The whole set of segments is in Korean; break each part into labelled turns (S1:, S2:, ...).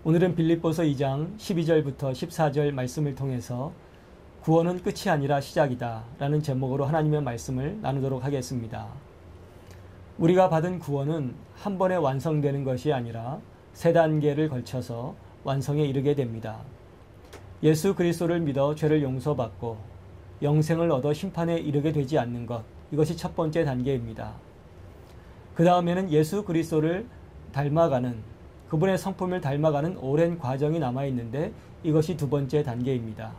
S1: 오늘은 빌립보서 2장 12절부터 14절 말씀을 통해서 구원은 끝이 아니라 시작이다 라는 제목으로 하나님의 말씀을 나누도록 하겠습니다. 우리가 받은 구원은 한 번에 완성되는 것이 아니라 세 단계를 걸쳐서 완성에 이르게 됩니다. 예수 그리스도를 믿어 죄를 용서받고 영생을 얻어 심판에 이르게 되지 않는 것, 이것이 첫 번째 단계입니다. 그 다음에는 예수 그리스도를 닮아가는, 그분의 성품을 닮아가는 오랜 과정이 남아있는데 이것이 두 번째 단계입니다.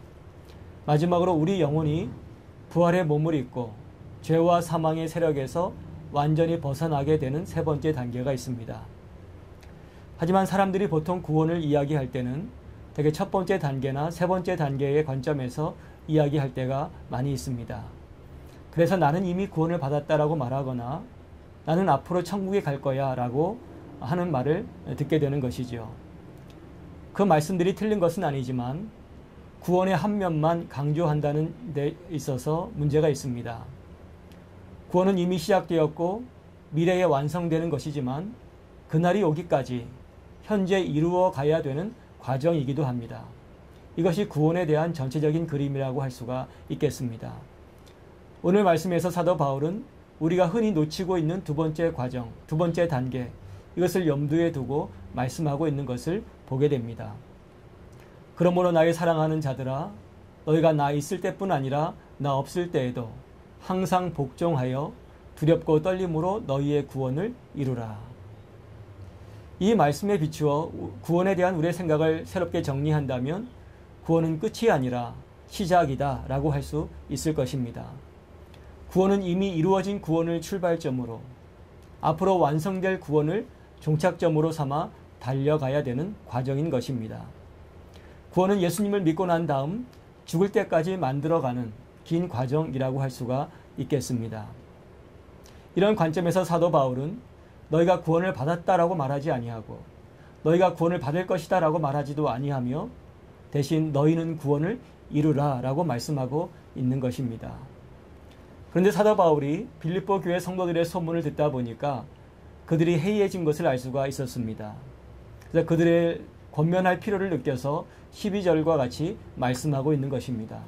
S1: 마지막으로 우리 영혼이 부활의 몸을 입고 죄와 사망의 세력에서 완전히 벗어나게 되는 세 번째 단계가 있습니다. 하지만 사람들이 보통 구원을 이야기할 때는 되게 첫 번째 단계나 세 번째 단계의 관점에서 이야기할 때가 많이 있습니다. 그래서 나는 이미 구원을 받았다라고 말하거나 나는 앞으로 천국에 갈 거야 라고 하는 말을 듣게 되는 것이죠. 그 말씀들이 틀린 것은 아니지만 구원의 한 면만 강조한다는 데 있어서 문제가 있습니다. 구원은 이미 시작되었고 미래에 완성되는 것이지만 그날이 오기까지 현재 이루어 가야 되는 과정이기도 합니다. 이것이 구원에 대한 전체적인 그림이라고 할 수가 있겠습니다. 오늘 말씀에서 사도 바울은 우리가 흔히 놓치고 있는 두 번째 과정, 두 번째 단계, 이것을 염두에 두고 말씀하고 있는 것을 보게 됩니다. 그러므로 나의 사랑하는 자들아, 너희가 나 있을 때뿐 아니라 나 없을 때에도 항상 복종하여 두렵고 떨림으로 너희의 구원을 이루라. 이 말씀에 비추어 구원에 대한 우리의 생각을 새롭게 정리한다면 구원은 끝이 아니라 시작이다 라고 할 수 있을 것입니다. 구원은 이미 이루어진 구원을 출발점으로 앞으로 완성될 구원을 종착점으로 삼아 달려가야 되는 과정인 것입니다. 구원은 예수님을 믿고 난 다음 죽을 때까지 만들어가는 긴 과정이라고 할 수가 있겠습니다. 이런 관점에서 사도 바울은 너희가 구원을 받았다라고 말하지 아니하고 너희가 구원을 받을 것이다 라고 말하지도 아니하며 대신 너희는 구원을 이루라 라고 말씀하고 있는 것입니다. 그런데 사도 바울이 빌립보 교회 성도들의 소문을 듣다 보니까 그들이 해이해진 것을 알 수가 있었습니다. 그래서 그들의 권면할 필요를 느껴서 12절과 같이 말씀하고 있는 것입니다.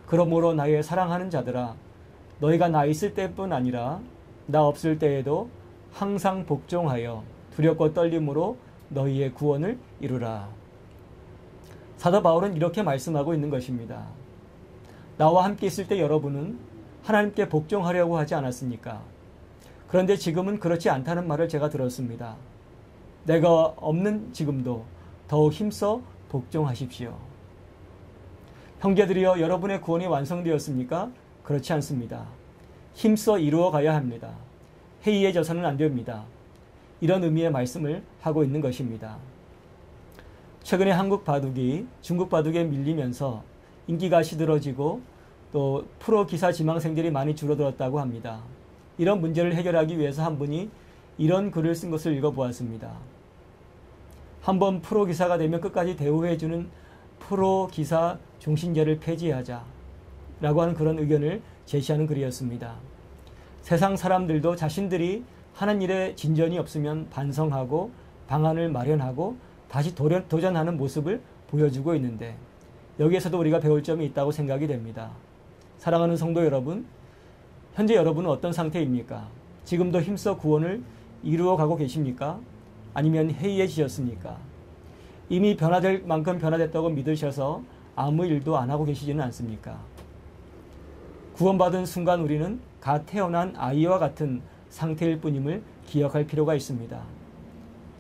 S1: 그러므로 나의 사랑하는 자들아, 너희가 나 있을 때뿐 아니라 나 없을 때에도 항상 복종하여 두렵고 떨림으로 너희의 구원을 이루라. 사도 바울은 이렇게 말씀하고 있는 것입니다. 나와 함께 있을 때 여러분은 하나님께 복종하려고 하지 않았습니까? 그런데 지금은 그렇지 않다는 말을 제가 들었습니다. 내가 없는 지금도 더욱 힘써 복종하십시오. 형제들이여, 여러분의 구원이 완성되었습니까? 그렇지 않습니다. 힘써 이루어 가야 합니다. 해이해져서는 안 됩니다. 이런 의미의 말씀을 하고 있는 것입니다. 최근에 한국 바둑이 중국 바둑에 밀리면서 인기가 시들어지고 또 프로 기사 지망생들이 많이 줄어들었다고 합니다. 이런 문제를 해결하기 위해서 한 분이 이런 글을 쓴 것을 읽어보았습니다. 한번 프로 기사가 되면 끝까지 대우해주는 프로 기사 종신제를 폐지하자 라고 하는 그런 의견을 제시하는 글이었습니다. 세상 사람들도 자신들이 하는 일에 진전이 없으면 반성하고 방안을 마련하고 다시 도전하는 모습을 보여주고 있는데 여기에서도 우리가 배울 점이 있다고 생각이 됩니다. 사랑하는 성도 여러분, 현재 여러분은 어떤 상태입니까? 지금도 힘써 구원을 이루어가고 계십니까? 아니면 해이해지셨습니까? 이미 변화될 만큼 변화됐다고 믿으셔서 아무 일도 안 하고 계시지는 않습니까? 구원받은 순간 우리는 갓 태어난 아이와 같은 상태일 뿐임을 기억할 필요가 있습니다.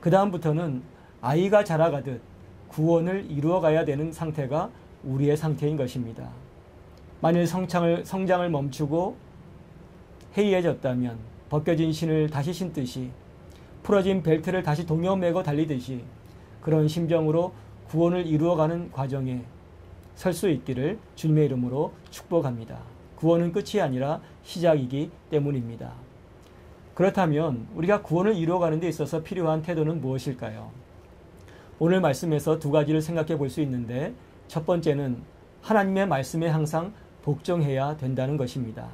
S1: 그 다음부터는 아이가 자라가듯 구원을 이루어가야 되는 상태가 우리의 상태인 것입니다. 만일 성장을 멈추고 해이해졌다면 벗겨진 신을 다시 신듯이 풀어진 벨트를 다시 동여매고 달리듯이 그런 심정으로 구원을 이루어가는 과정에 설 수 있기를 주님의 이름으로 축복합니다. 구원은 끝이 아니라 시작이기 때문입니다. 그렇다면 우리가 구원을 이루어가는 데 있어서 필요한 태도는 무엇일까요? 오늘 말씀에서 두 가지를 생각해 볼 수 있는데 첫 번째는 하나님의 말씀에 항상 복종해야 된다는 것입니다.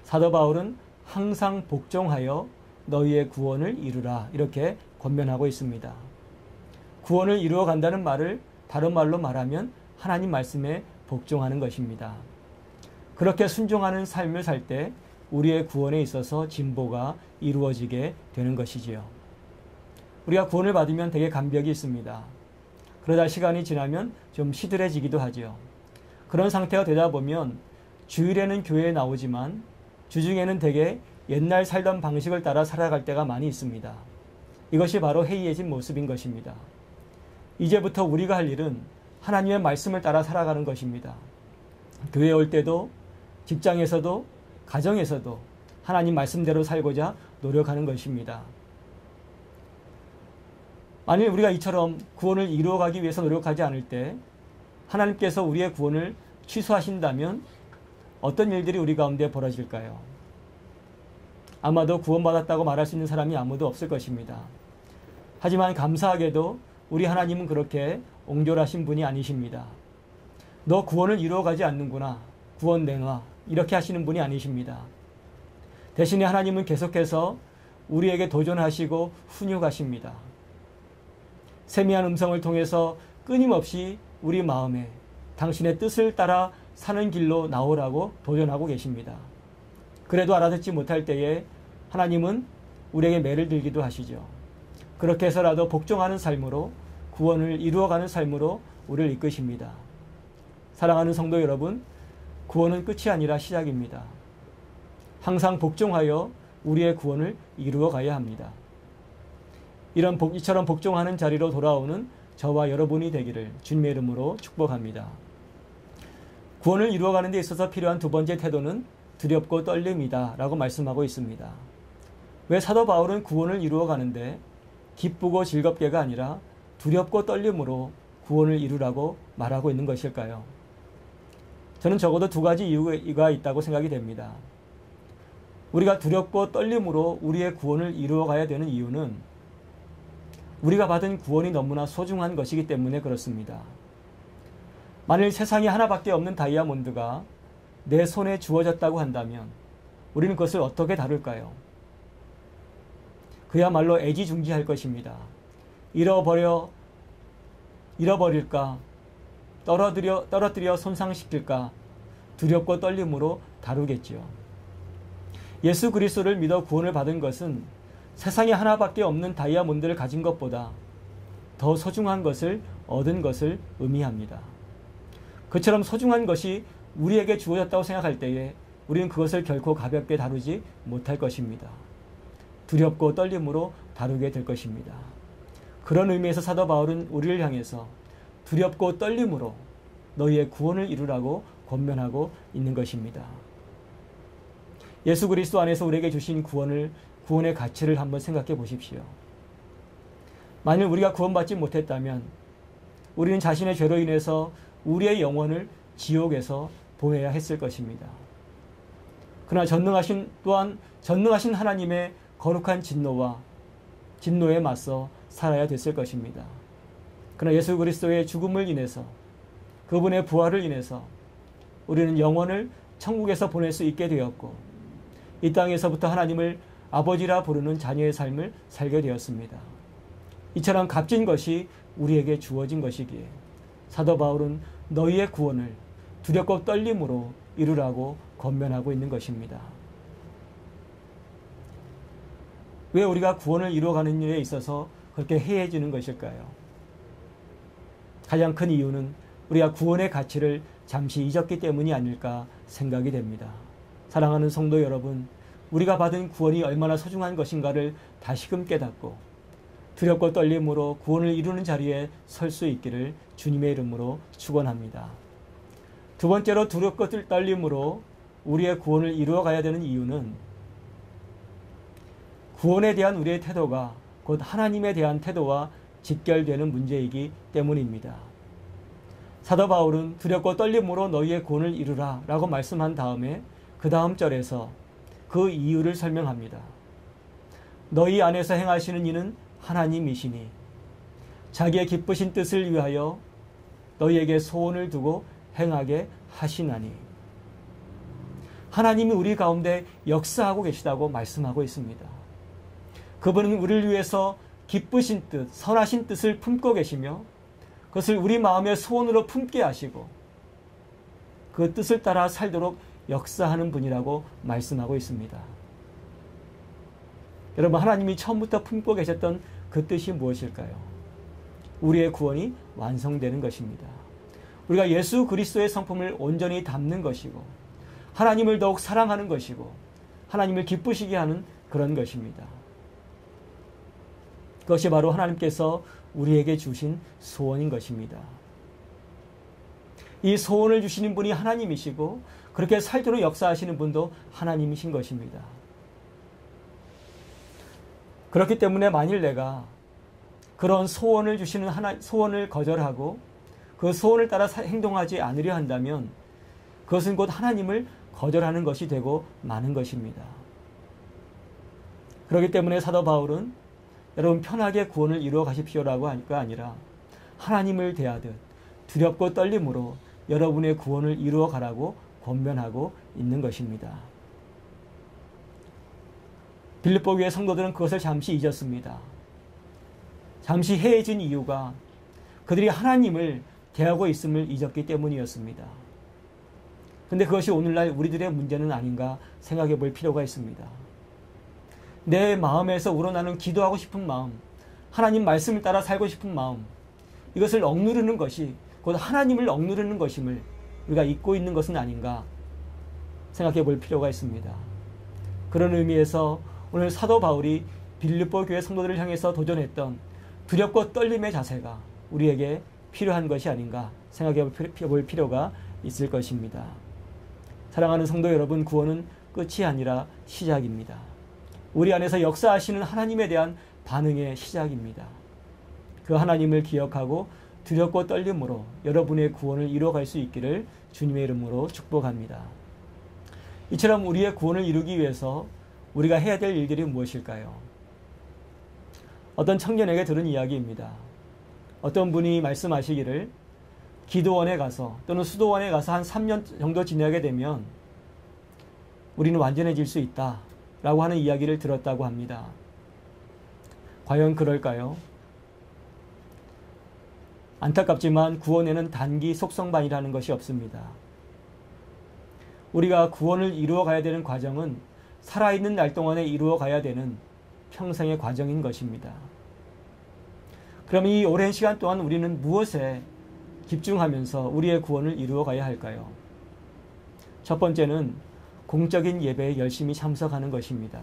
S1: 사도 바울은 항상 복종하여 너희의 구원을 이루라 이렇게 권면하고 있습니다. 구원을 이루어 간다는 말을 다른 말로 말하면 하나님 말씀에 복종하는 것입니다. 그렇게 순종하는 삶을 살 때 우리의 구원에 있어서 진보가 이루어지게 되는 것이지요. 우리가 구원을 받으면 되게 감격이 있습니다. 그러다 시간이 지나면 좀 시들해지기도 하지요. 그런 상태가 되다 보면 주일에는 교회에 나오지만 주중에는 되게 옛날 살던 방식을 따라 살아갈 때가 많이 있습니다. 이것이 바로 해이해진 모습인 것입니다. 이제부터 우리가 할 일은 하나님의 말씀을 따라 살아가는 것입니다. 교회에 올 때도 직장에서도 가정에서도 하나님 말씀대로 살고자 노력하는 것입니다. 만일 우리가 이처럼 구원을 이루어가기 위해서 노력하지 않을 때 하나님께서 우리의 구원을 취소하신다면 어떤 일들이 우리 가운데 벌어질까요? 아마도 구원받았다고 말할 수 있는 사람이 아무도 없을 것입니다. 하지만 감사하게도 우리 하나님은 그렇게 옹졸하신 분이 아니십니다. 너 구원을 이루어가지 않는구나. 구원 내놔. 이렇게 하시는 분이 아니십니다. 대신에 하나님은 계속해서 우리에게 도전하시고 훈육하십니다. 세미한 음성을 통해서 끊임없이 우리 마음에 당신의 뜻을 따라 사는 길로 나오라고 도전하고 계십니다. 그래도 알아듣지 못할 때에 하나님은 우리에게 매를 들기도 하시죠. 그렇게 해서라도 복종하는 삶으로 구원을 이루어가는 삶으로 우리를 이끄십니다. 사랑하는 성도 여러분, 구원은 끝이 아니라 시작입니다. 항상 복종하여 우리의 구원을 이루어 가야 합니다. 이처럼 복종하는 자리로 돌아오는 저와 여러분이 되기를 주님의 이름으로 축복합니다. 구원을 이루어가는 데 있어서 필요한 두 번째 태도는 두렵고 떨림이다 라고 말씀하고 있습니다. 왜 사도 바울은 구원을 이루어가는데 기쁘고 즐겁게가 아니라 두렵고 떨림으로 구원을 이루라고 말하고 있는 것일까요? 저는 적어도 두 가지 이유가 있다고 생각이 됩니다. 우리가 두렵고 떨림으로 우리의 구원을 이루어가야 되는 이유는 우리가 받은 구원이 너무나 소중한 것이기 때문에 그렇습니다. 만일 세상에 하나밖에 없는 다이아몬드가 내 손에 주어졌다고 한다면 우리는 그것을 어떻게 다룰까요? 그야말로 애지중지할 것입니다. 잃어버릴까? 떨어뜨려 손상시킬까? 두렵고 떨림으로 다루겠지요. 예수 그리스도를 믿어 구원을 받은 것은 세상에 하나밖에 없는 다이아몬드를 가진 것보다 더 소중한 것을 얻은 것을 의미합니다. 그처럼 소중한 것이 우리에게 주어졌다고 생각할 때에 우리는 그것을 결코 가볍게 다루지 못할 것입니다. 두렵고 떨림으로 다루게 될 것입니다. 그런 의미에서 사도 바울은 우리를 향해서 두렵고 떨림으로 너희의 구원을 이루라고 권면하고 있는 것입니다. 예수 그리스도 안에서 우리에게 주신 구원의 가치를 한번 생각해 보십시오. 만일 우리가 구원받지 못했다면 우리는 자신의 죄로 인해서 우리의 영혼을 지옥에서 보내야 했을 것입니다. 그러나 전능하신 하나님의 거룩한 진노에 맞서 살아야 됐을 것입니다. 그러나 예수 그리스도의 죽음을 인해서 그분의 부활을 인해서 우리는 영혼을 천국에서 보낼 수 있게 되었고 이 땅에서부터 하나님을 아버지라 부르는 자녀의 삶을 살게 되었습니다. 이처럼 값진 것이 우리에게 주어진 것이기에 사도 바울은 너희의 구원을 두렵고 떨림으로 이루라고 권면하고 있는 것입니다. 왜 우리가 구원을 이루어가는 일에 있어서 그렇게 해해지는 것일까요? 가장 큰 이유는 우리가 구원의 가치를 잠시 잊었기 때문이 아닐까 생각이 됩니다. 사랑하는 성도 여러분, 우리가 받은 구원이 얼마나 소중한 것인가를 다시금 깨닫고 두렵고 떨림으로 구원을 이루는 자리에 설 수 있기를 주님의 이름으로 축원합니다. 두 번째로 두렵고 떨림으로 우리의 구원을 이루어 가야 되는 이유는 구원에 대한 우리의 태도가 곧 하나님에 대한 태도와 직결되는 문제이기 때문입니다. 사도 바울은 두렵고 떨림으로 너희의 구원을 이루라 라고 말씀한 다음에 그 다음 절에서 그 이유를 설명합니다. 너희 안에서 행하시는 이는 하나님이시니 자기의 기쁘신 뜻을 위하여 너희에게 소원을 두고 행하게 하시나니. 하나님이 우리 가운데 역사하고 계시다고 말씀하고 있습니다. 그분은 우리를 위해서 기쁘신 뜻, 선하신 뜻을 품고 계시며 그것을 우리 마음의 소원으로 품게 하시고 그 뜻을 따라 살도록 역사하는 분이라고 말씀하고 있습니다. 여러분, 하나님이 처음부터 품고 계셨던 그 뜻이 무엇일까요? 우리의 구원이 완성되는 것입니다. 우리가 예수 그리스도의 성품을 온전히 담는 것이고 하나님을 더욱 사랑하는 것이고 하나님을 기쁘시게 하는 그런 것입니다. 그것이 바로 하나님께서 우리에게 주신 소원인 것입니다. 이 소원을 주시는 분이 하나님이시고 그렇게 살도록 역사하시는 분도 하나님이신 것입니다. 그렇기 때문에 만일 내가 그런 소원을 주시는 소원을 거절하고 그 소원을 따라 행동하지 않으려 한다면 그것은 곧 하나님을 거절하는 것이 되고 마는 것입니다. 그렇기 때문에 사도 바울은 여러분 편하게 구원을 이루어 가십시오라고 하니까 아니라 하나님을 대하듯 두렵고 떨림으로 여러분의 구원을 이루어 가라고 권면하고 있는 것입니다. 빌립보 교회 성도들은 그것을 잠시 잊었습니다. 잠시 해해진 이유가 그들이 하나님을 대하고 있음을 잊었기 때문이었습니다. 그런데 그것이 오늘날 우리들의 문제는 아닌가 생각해 볼 필요가 있습니다. 내 마음에서 우러나는 기도하고 싶은 마음, 하나님 말씀을 따라 살고 싶은 마음, 이것을 억누르는 것이 곧 하나님을 억누르는 것임을 우리가 잊고 있는 것은 아닌가 생각해 볼 필요가 있습니다. 그런 의미에서 오늘 사도 바울이 빌립보 교회 성도들을 향해서 도전했던 두렵고 떨림의 자세가 우리에게 필요한 것이 아닌가 생각해 볼 필요가 있을 것입니다. 사랑하는 성도 여러분, 구원은 끝이 아니라 시작입니다. 우리 안에서 역사하시는 하나님에 대한 반응의 시작입니다. 그 하나님을 기억하고 두렵고 떨림으로 여러분의 구원을 이루어갈 수 있기를 주님의 이름으로 축복합니다. 이처럼 우리의 구원을 이루기 위해서 우리가 해야 될 일들이 무엇일까요? 어떤 청년에게 들은 이야기입니다. 어떤 분이 말씀하시기를 기도원에 가서 또는 수도원에 가서 한 3년 정도 지내게 되면 우리는 완전해질 수 있다 라고 하는 이야기를 들었다고 합니다. 과연 그럴까요? 안타깝지만 구원에는 단기 속성반이라는 것이 없습니다. 우리가 구원을 이루어 가야 되는 과정은 살아있는 날 동안에 이루어 가야 되는 평생의 과정인 것입니다. 그럼 이 오랜 시간 동안 우리는 무엇에 집중하면서 우리의 구원을 이루어 가야 할까요? 첫 번째는 공적인 예배에 열심히 참석하는 것입니다.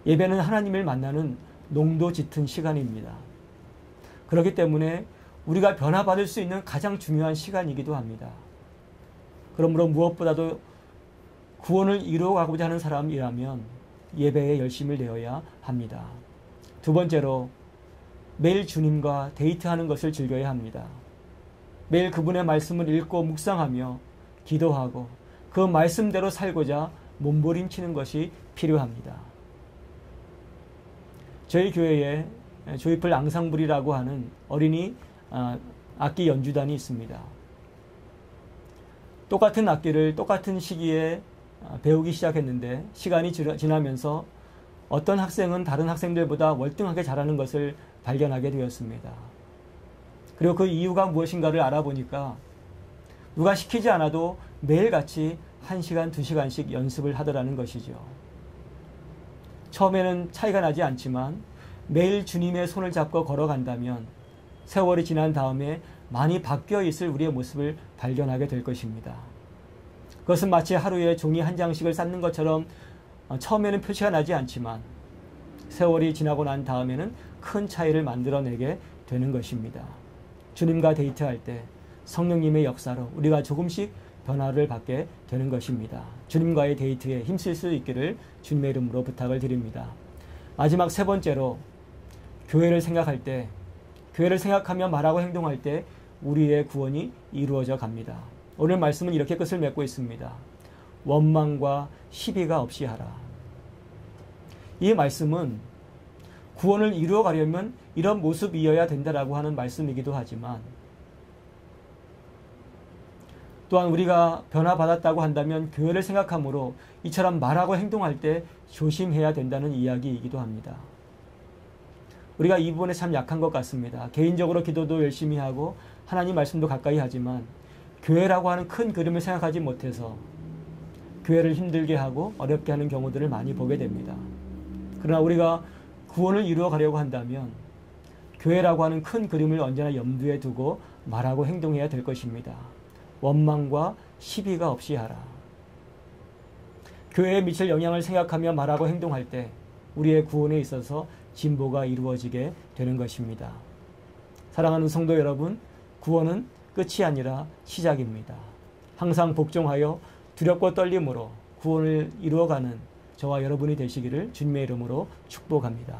S1: 예배는 하나님을 만나는 농도 짙은 시간입니다. 그렇기 때문에 우리가 변화받을 수 있는 가장 중요한 시간이기도 합니다. 그러므로 무엇보다도 구원을 이루어가고자 하는 사람이라면 예배에 열심을 내어야 합니다. 두 번째로 매일 주님과 데이트하는 것을 즐겨야 합니다. 매일 그분의 말씀을 읽고 묵상하며 기도하고 그 말씀대로 살고자 몸부림치는 것이 필요합니다. 저희 교회에 조이풀 앙상블이라고 하는 어린이 악기 연주단이 있습니다. 똑같은 악기를 똑같은 시기에 배우기 시작했는데 시간이 지나면서 어떤 학생은 다른 학생들보다 월등하게 잘하는 것을 발견하게 되었습니다. 그리고 그 이유가 무엇인가를 알아보니까 누가 시키지 않아도 매일같이 1시간, 2시간씩 연습을 하더라는 것이죠. 처음에는 차이가 나지 않지만 매일 주님의 손을 잡고 걸어간다면 세월이 지난 다음에 많이 바뀌어 있을 우리의 모습을 발견하게 될 것입니다. 그것은 마치 하루에 종이 한 장씩을 쌓는 것처럼 처음에는 표시가 나지 않지만 세월이 지나고 난 다음에는 큰 차이를 만들어내게 되는 것입니다. 주님과 데이트할 때 성령님의 역사로 우리가 조금씩 변화를 받게 되는 것입니다. 주님과의 데이트에 힘쓸 수 있기를 주님의 이름으로 부탁을 드립니다. 마지막 세 번째로 교회를 생각할 때, 교회를 생각하며 말하고 행동할 때 우리의 구원이 이루어져 갑니다. 오늘 말씀은 이렇게 끝을 맺고 있습니다. 원망과 시비가 없이 하라. 이 말씀은 구원을 이루어 가려면 이런 모습이어야 된다라고 하는 말씀이기도 하지만 또한 우리가 변화받았다고 한다면 교회를 생각하므로 이처럼 말하고 행동할 때 조심해야 된다는 이야기이기도 합니다. 우리가 이 부분에 참 약한 것 같습니다. 개인적으로 기도도 열심히 하고 하나님 말씀도 가까이 하지만 교회라고 하는 큰 그림을 생각하지 못해서 교회를 힘들게 하고 어렵게 하는 경우들을 많이 보게 됩니다. 그러나 우리가 구원을 이루어 가려고 한다면 교회라고 하는 큰 그림을 언제나 염두에 두고 말하고 행동해야 될 것입니다. 원망과 시비가 없이 하라. 교회에 미칠 영향을 생각하며 말하고 행동할 때 우리의 구원에 있어서 진보가 이루어지게 되는 것입니다. 사랑하는 성도 여러분, 구원은 끝이 아니라 시작입니다. 항상 복종하여 두렵고 떨림으로 구원을 이루어가는 저와 여러분이 되시기를 주님의 이름으로 축복합니다.